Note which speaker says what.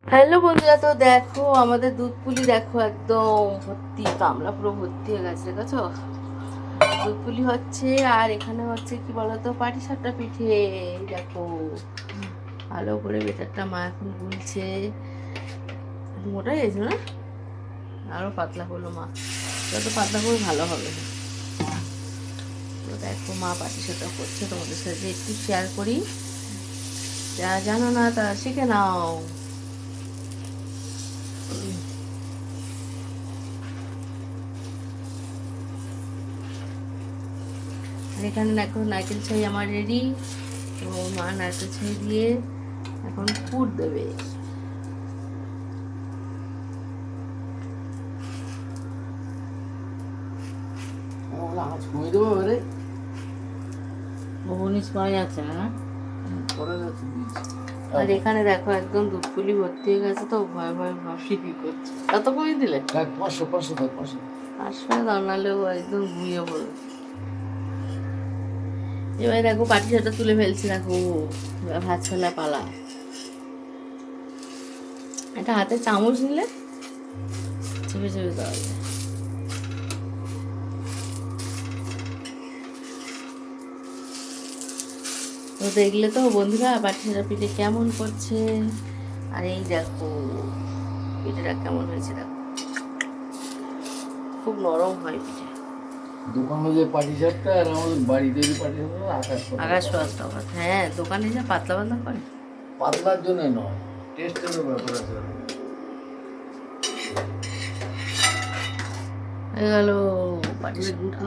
Speaker 1: Hello বন্ধুরা, তো দেখো আমাদের দুধ পুলি দেখো একদম ভর্তি, গামলা পুরো ভর্তি হয়ে গেছে, দেখেছো? দুধ পুলি হচ্ছে আর এখানে হচ্ছে কি বলতো, পাটিসাপটা পিঠে। দেখো ভালো করে বেটারটা মা এখন গুলছে। মোটা গেছে না, আরো পাতলা করলো মা, যত পাতলা করে ভালো হবে। তো দেখো মা পাটিসাপটা করছে, তোমাদের সাথে একটু শেয়ার করি, যা জানো না তা শিখে নাও। আর এখানে দেখো নারকেল ছাই আমার রেডি। তো মা নারকেল ছাই দিয়ে এখন পুর দেবে। আর এখানে দেখো একদম দুধ পুলি ভর্তি হয়ে গেছে, তো ভয় ভয় ভাবছি কি করছে। কত কমিয়ে দিলে? 500 দাও, নাহলে ও একদম ঘুমিয়ে পড়বে। এবার দেখো পাটিসাপটা তুলে ফেলছি, দেখো ভাত ছোলা পালা। একটা হাতে চামচ নিলে চেপে চেপে দেওয়া যায়। তো দেখলে তো বন্ধুরা পাটিসাপটা পিঠে কেমন করছে। আর এই দেখো পিঠেটা কেমন হয়েছে, দেখো খুব নরম হয় পিঠে।
Speaker 2: দোকানে যে পাটিসাপটা আর আমাদের বাড়িতে যে পাটিসাপটা
Speaker 1: আকাশ পাতলা। হ্যাঁ, দোকানে যা পাতলা পাতলা করে,
Speaker 2: পাতলার জন্য নয়, টেস্টের ব্যাপার আছে।
Speaker 1: হয়ে গেল পাটিসাপটা।